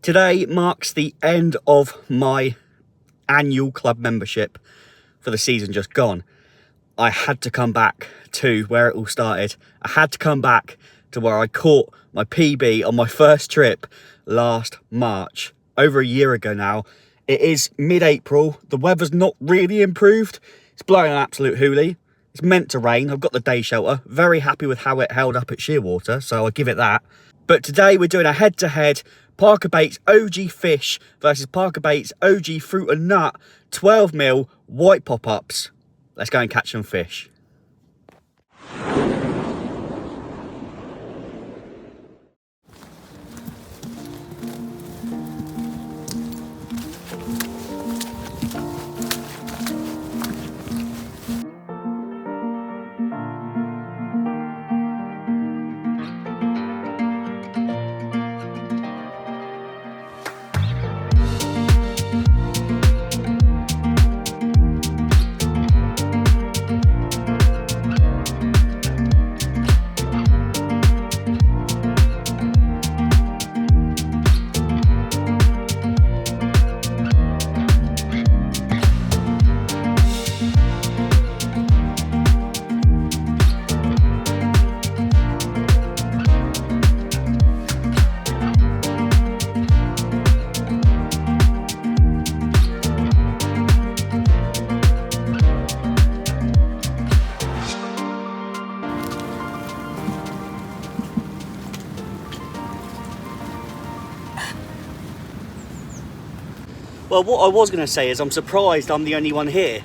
Today marks the end of my annual club membership for the season just gone. I had to come back to where it all started. I had to come back to where I caught my PB on my first trip last March, over a year ago now. It is mid-April. The weather's not really improved. It's blowing an absolute hoolie. It's meant to rain. I've got the day shelter. Very happy with how it held up at Shearwater, so I'll give it that. But today we're doing a head-to-head Parker Baits OG Fish versus Parker Baits OG Fruit and Nut 12mm white pop-ups. Let's go and catch some fish. Well, what I was going to say is I'm surprised I'm the only one here.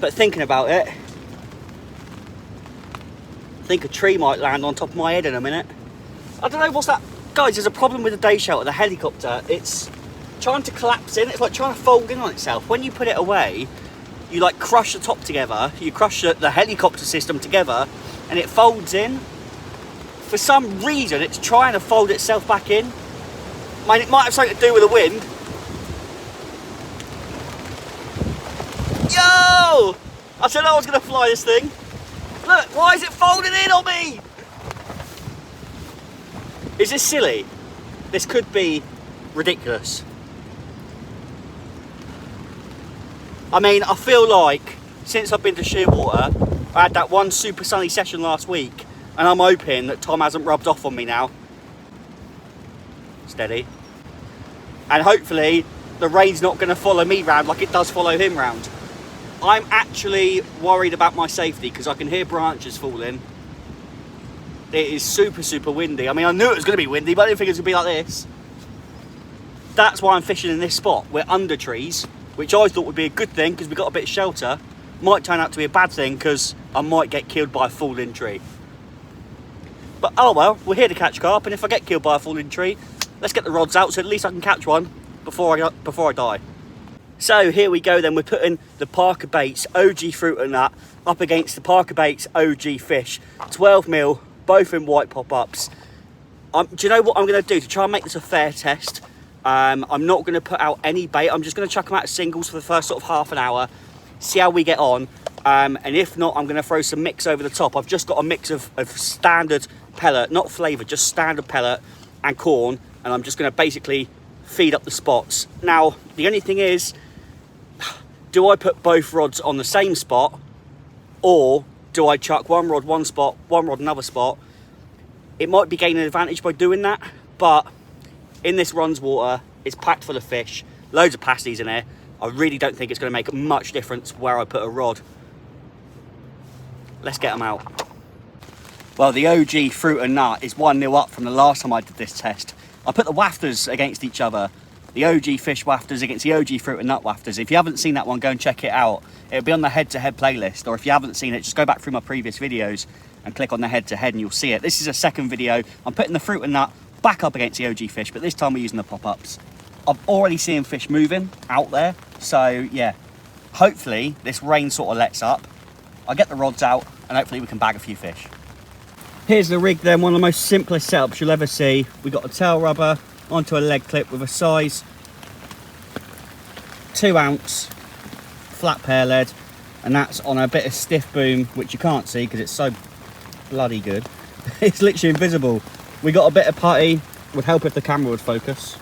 But thinking about it, I think a tree might land on top of my head in a minute. I don't know, what's that? Guys, there's a problem with the day shelter, the helicopter. It's trying to collapse in. It's like trying to fold in on itself. When you put it away, you like crush the top together. You crush the helicopter system together and it folds in. For some reason, it's trying to fold itself back in. I mean, it might have something to do with the wind. Yo! I said I was going to fly this thing. Look, why is it folding in on me? Is this silly? This could be ridiculous. I mean, I feel like since I've been to Shearwater, I had that one super sunny session last week, and I'm hoping that Tom hasn't rubbed off on me now. Steady. And hopefully the rain's not going to follow me round like it does follow him round. I'm actually worried about my safety because I can hear branches falling. It is super, super windy. I mean, I knew it was going to be windy, but I didn't think it was going to be like this. That's why I'm fishing in this spot. We're under trees, which I thought would be a good thing because we got a bit of shelter. Might turn out to be a bad thing because I might get killed by a falling tree. But oh well, we're here to catch carp, and if I get killed by a falling tree, let's get the rods out so at least I can catch one before I die. So here we go then, we're putting the Parker Baits OG Fruit and Nut up against the Parker Baits OG Fish 12mm, both in white pop-ups. Do you know what I'm going to do to try and make this a fair test? I'm not going to put out any bait. I'm just going to chuck them out as singles for the first sort of half an hour, see how we get on, and if not, I'm going to throw some mix over the top. I've just got a mix of standard pellet, not flavour, just standard pellet and corn, and I'm just going to basically feed up the spots. Now, the only thing is, do I put both rods on the same spot, or do I chuck one rod one spot, one rod another spot? It might be gaining an advantage by doing that, but in this runs water, it's packed full of fish, loads of pasties in there. I really don't think it's going to make much difference where I put a rod. Let's get them out. Well, the OG Fruit and Nut is 1-0 up from the last time I did this test. I put the wafters against each other. The OG Fish wafters against the OG Fruit and Nut wafters. If you haven't seen that one, go and check it out. It'll be on the head-to-head playlist, or if you haven't seen it, just go back through my previous videos and click on the head-to-head and you'll see it. This is a second video. I'm putting the Fruit and Nut back up against the OG Fish, but this time we're using the pop-ups. I've already seen fish moving out there, so yeah, hopefully this rain sort of lets up. I'll get the rods out and hopefully we can bag a few fish. Here's the rig then, one of the most simplest setups you'll ever see. We got a tail rubber onto a leg clip with a size 2 ounce flat pear lead, and that's on a bit of stiff boom, which you can't see because it's so bloody good. It's literally invisible. We got a bit of putty, would help if the camera would focus.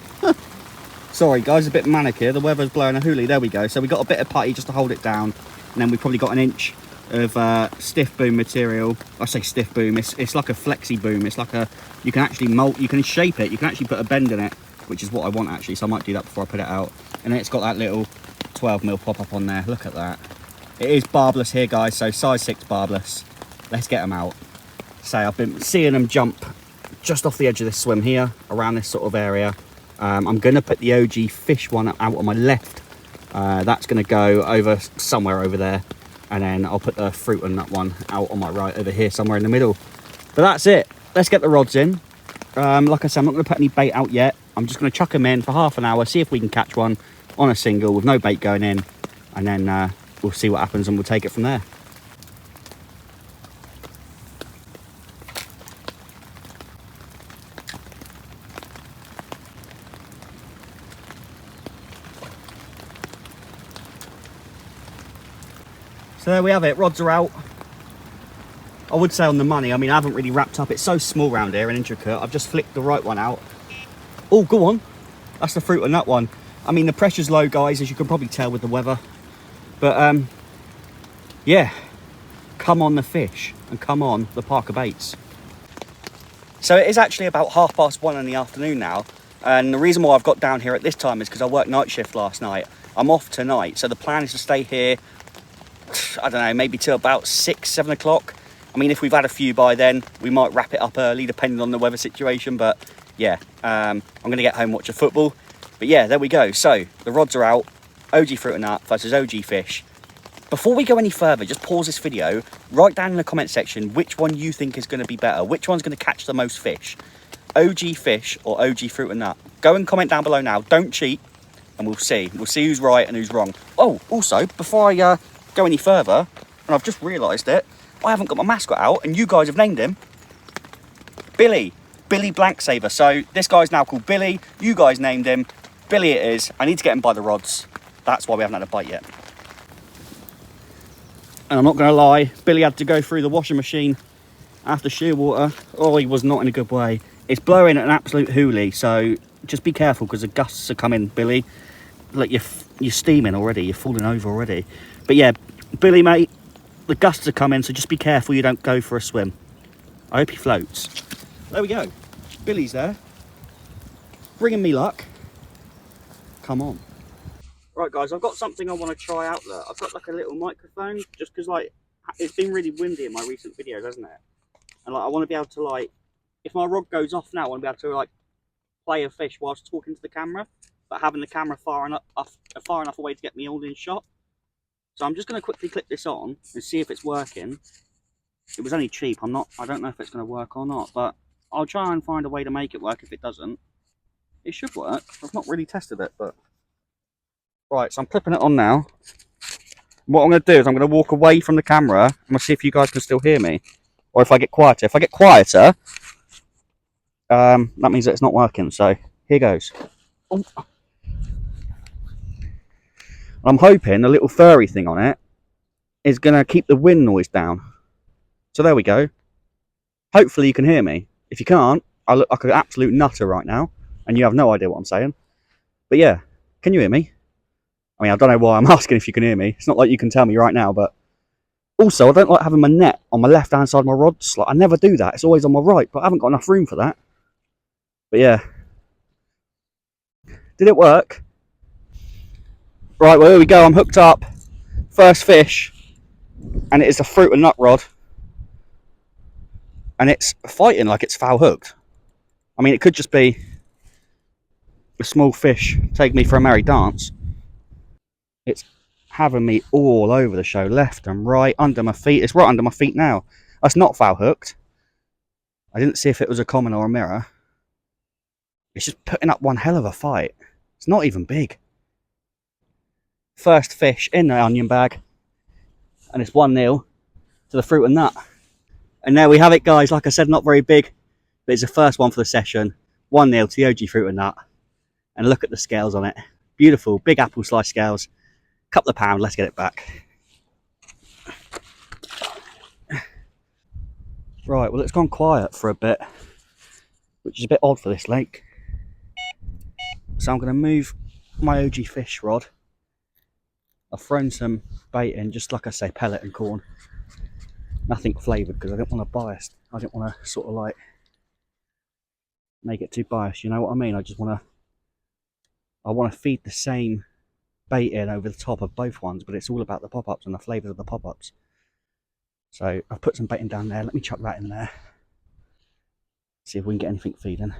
Sorry guys, a bit manic here. The weather's blowing a hoolie. There we go. So we got a bit of putty just to hold it down, and then we probably got an inch of stiff boom material. I say stiff boom, it's like a flexi boom. It's like a, you can actually mold, you can shape it, you can actually put a bend in it, which is what I want actually, so I might do that before I put it out. And then it's got that little 12mm pop-up on there. Look at that. It is barbless here guys, so size 6 barbless. Let's get them out. So I've been seeing them jump just off the edge of this swim here, around this sort of area. I'm going to put the OG fish one out on my left. That's going to go over somewhere over there. And then I'll put the fruit and nut one out on my right over here, somewhere in the middle. But that's it. Let's get the rods in. Like I said, I'm not going to put any bait out yet. I'm just going to chuck them in for half an hour, see if we can catch one on a single with no bait going in. And then we'll see what happens and we'll take it from there. So there we have it, rods are out. I would say on the money, I mean I haven't really wrapped up, it's so small round here and intricate. I've just flicked the right one out. Oh, go on, that's the fruit and nut one. I mean the pressure's low guys, as you can probably tell with the weather. But yeah, come on the fish and come on the Parker baits. So it is actually about 1:30 in the afternoon now. And the reason why I've got down here at this time is because I worked night shift last night. I'm off tonight, so the plan is to stay here, I don't know, maybe till about 6, 7 o'clock. I mean, if we've had a few by then, we might wrap it up early, depending on the weather situation. But yeah, I'm going to get home, watch a football. But yeah, there we go. So the rods are out. OG fruit and nut versus OG fish. Before we go any further, just pause this video. Write down in the comment section which one you think is going to be better. Which one's going to catch the most fish? OG fish or OG fruit and nut? Go and comment down below now. Don't cheat. And we'll see. We'll see who's right and who's wrong. Oh, also, before I go any further, and I've just realised it, I haven't got my mascot out, and you guys have named him Billy Blanksaver. So this guy's now called Billy. You guys named him Billy. It is. I need to get him by the rods. That's why we haven't had a bite yet. And I'm not going to lie, Billy had to go through the washing machine after shearwater. Oh, he was not in a good way. It's blowing at an absolute hoolie, so just be careful because the gusts are coming, Billy. Like you're steaming already, you're falling over already. But yeah, Billy mate, the gusts are coming, so just be careful you don't go for a swim. I hope he floats. There we go, Billy's there, bringing me luck. Come on. Right guys, I've got something I want to try out there. I've got like a little microphone, just because like it's been really windy in my recent videos, hasn't it? And like I want to be able to, like, if my rod goes off now, I want to be able to like play a fish whilst talking to the camera, but having the camera far enough away to get me all in shot. So I'm just going to quickly click this on and see if it's working. It was only cheap. I don't know if it's going to work or not, but I'll try and find a way to make it work. If it doesn't, it should work. I've not really tested it, but right. So I'm clipping it on now. What I'm going to do is I'm going to walk away from the camera. I'm going to see if you guys can still hear me, or if I get quieter. If I get quieter, that means that it's not working. So here goes. Oh. I'm hoping the little furry thing on it is going to keep the wind noise down. So there we go. Hopefully you can hear me. If you can't, I look like an absolute nutter right now, and you have no idea what I'm saying. But yeah, can you hear me? I mean, I don't know why I'm asking if you can hear me. It's not like you can tell me right now, but also I don't like having my net on my left-hand side of my rods. Like, I never do that. It's always on my right, but I haven't got enough room for that. But yeah. Did it work? Right, well, here we go. I'm hooked up. First fish. And it is a fruit and nut rod. And it's fighting like it's foul hooked. I mean, it could just be a small fish taking me for a merry dance. It's having me all over the show, left and right, under my feet. It's right under my feet now. That's not foul hooked. I didn't see if it was a common or a mirror. It's just putting up one hell of a fight. It's not even big. First fish in the onion bag, and it's 1-0 to the fruit and nut. And there we have it guys. Like I said, not very big, but it's the first one for the session. 1-0 to the OG fruit and nut. And look at the scales on it. Beautiful, big apple slice scales. Couple of pounds, let's get it back. Right, well, it's gone quiet for a bit, which is a bit odd for this lake. So I'm going to move my OG fish rod. I've thrown some bait in, just like I say, pellet and corn. Nothing flavoured because I didn't want to bias. I didn't want to sort of like make it too biased. You know what I mean? I want to feed the same bait in over the top of both ones, but it's all about the pop-ups and the flavours of the pop-ups. So I've put some bait in down there. Let me chuck that in there. See if we can get anything feeding.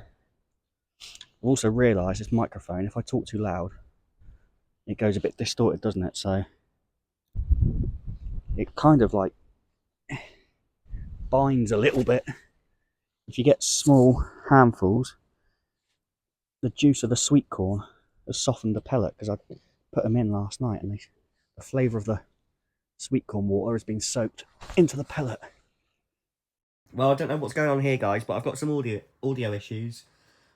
I've also realised this microphone, if I talk too loud, it goes a bit distorted, doesn't it? So it kind of like binds a little bit. If you get small handfuls, the juice of the sweet corn has softened the pellet because I put them in last night, and the flavour of the sweet corn water has been soaked into the pellet. Well, I don't know what's going on here, guys, but I've got some audio issues.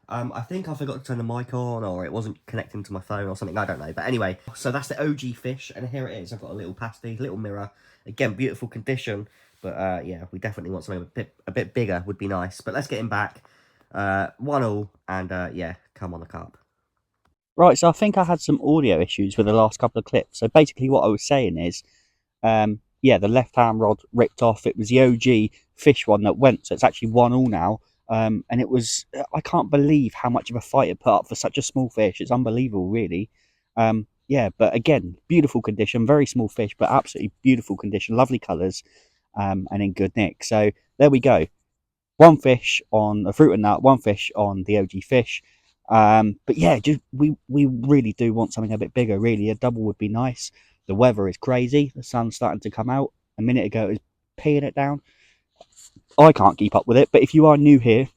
I think I forgot to turn the mic on, or it wasn't connecting to my phone or something, I don't know. But anyway, so that's the OG fish, and here it is. I've got a little pasty, little mirror. Again, beautiful condition, but yeah, we definitely want something a bit bigger, would be nice. But let's get him back. 1-1, and yeah, come on the carp. Right, so I think I had some audio issues with the last couple of clips. So basically what I was saying is, yeah, the left-hand rod ripped off. It was the OG fish one that went, so it's actually 1-1 now. And it was, I can't believe how much of a fight it put up for such a small fish. It's unbelievable, really. Yeah, but again, beautiful condition, very small fish, but absolutely beautiful condition, lovely colours, and in good nick. So there we go. One fish on the fruit and nut, one fish on the OG fish. But yeah, just we really do want something a bit bigger. Really, a double would be nice. The weather is crazy. The sun's starting to come out. A minute ago, it was peeing it down. I can't keep up with it. But if you are new here,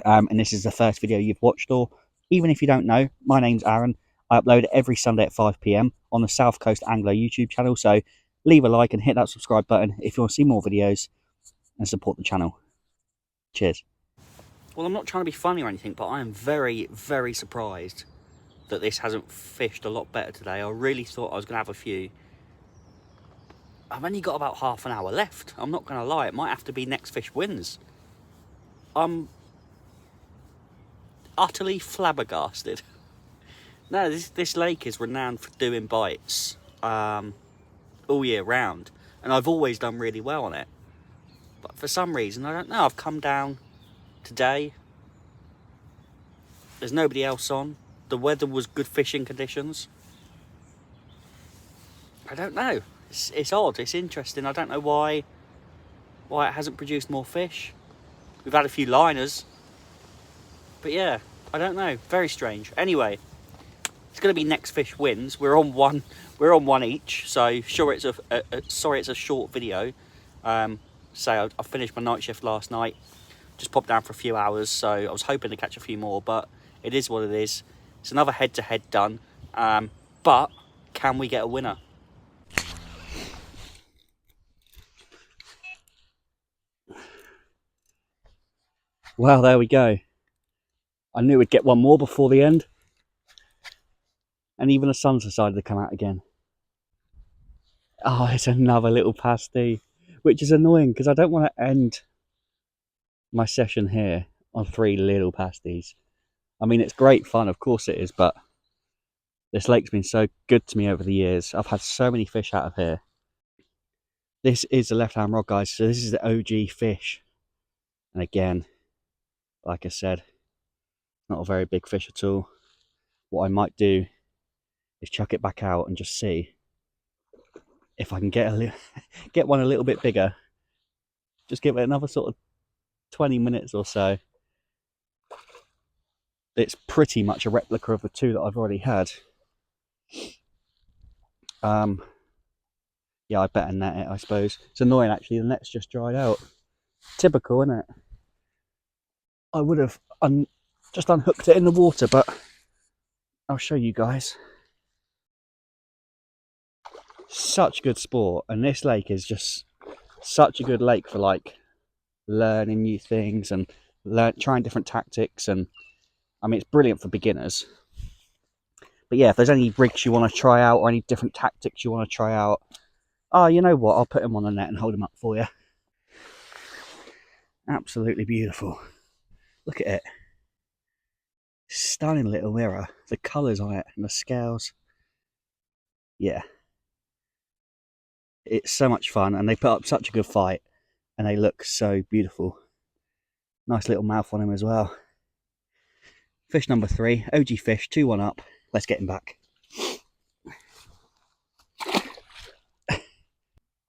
and this is the first video you've watched, or even if you don't know, my name's Aaron. I upload every Sunday at 5 p.m. on the South Coast Angler YouTube channel. So leave a like and hit that subscribe button if you want to see more videos and support the channel. Cheers. Well, I'm not trying to be funny or anything, but I am very, very surprised that this hasn't fished a lot better today. I really thought I was going to have a few. I've only got about half an hour left. I'm not going to lie. It might have to be next fish wins. I'm utterly flabbergasted. No, this lake is renowned for doing bites all year round. And I've always done really well on it. But for some reason, I don't know, I've come down today. There's nobody else on. The weather was good fishing conditions. I don't know. It's odd. It's interesting. I don't know why it hasn't produced more fish. We've had a few liners. But yeah, I don't know. Very strange. Anyway, it's going to be next fish wins. We're on one each. So sure, sorry, it's a short video. So I finished my night shift last night. Just popped down for a few hours. So I was hoping to catch a few more, but it is what it is. It's another head-to-head done. But can we get a winner? Well, there we go. I knew we'd get one more before the end. And even the sun's decided to come out again. Oh, it's another little pasty, which is annoying because I don't want to end my session here on 3 little pasties. I mean, it's great fun, of course it is, but this lake's been so good to me over the years. I've had so many fish out of here. This is the left-hand rod, guys, so this is the OG fish. And again, like I said, not a very big fish at all. What I might do is chuck it back out and just see if I can get one a little bit bigger. Just give it another sort of 20 minutes or so. It's pretty much a replica of the 2 that I've already had. Yeah, I better net it, I suppose. It's annoying, actually. The net's just dried out. Typical, isn't it? I would have just unhooked it in the water, but I'll show you guys. Such good sport, and this lake is just such a good lake for like learning new things and trying different tactics. And I mean, it's brilliant for beginners. But yeah, if there's any rigs you want to try out or any different tactics you want to try out, oh, you know what? I'll put them on the net and hold them up for you. Absolutely beautiful. Look at it. Stunning little mirror. The colours on it and the scales. Yeah. It's so much fun, and they put up such a good fight, and they look so beautiful. Nice little mouth on him as well. Fish number 3, OG fish, 2-1 up. Let's get him back.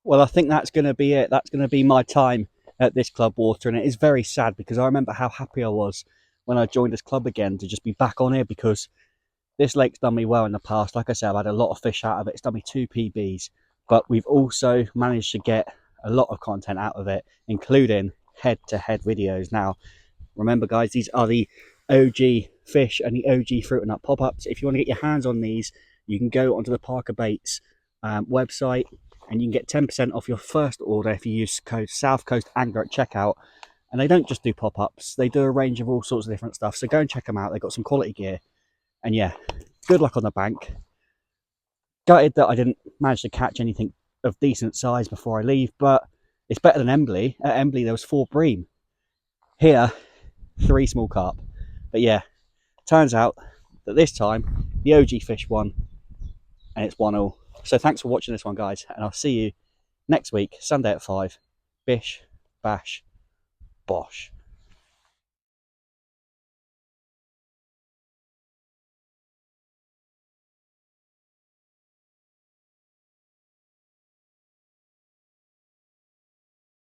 Well, I think that's going to be it. That's going to be my time at this club water, and it is very sad because I remember how happy I was when I joined this club again to just be back on here, because this lake's done me well in the past. Like I said, I've had a lot of fish out of it. It's done me 2 PBs, but we've also managed to get a lot of content out of it, including head-to-head videos. Now, remember guys, these are the OG fish and the OG fruit and nut pop-ups. If you want to get your hands on these, you can go onto the Parker Baits website, and you can get 10% off your first order if you use code South Coast Angler at checkout. And they don't just do pop-ups, they do a range of all sorts of different stuff, so go and check them out. They've got some quality gear. And yeah, good luck on the bank. Gutted that I didn't manage to catch anything of decent size before I leave, but it's better than Embley. At Embley there was 4 bream. Here, 3 small carp. But yeah, turns out that this time the OG fish won, and it's 1-1. So thanks for watching this one, guys, and I'll see you next week, Sunday at 5. Bish, bash, bosh.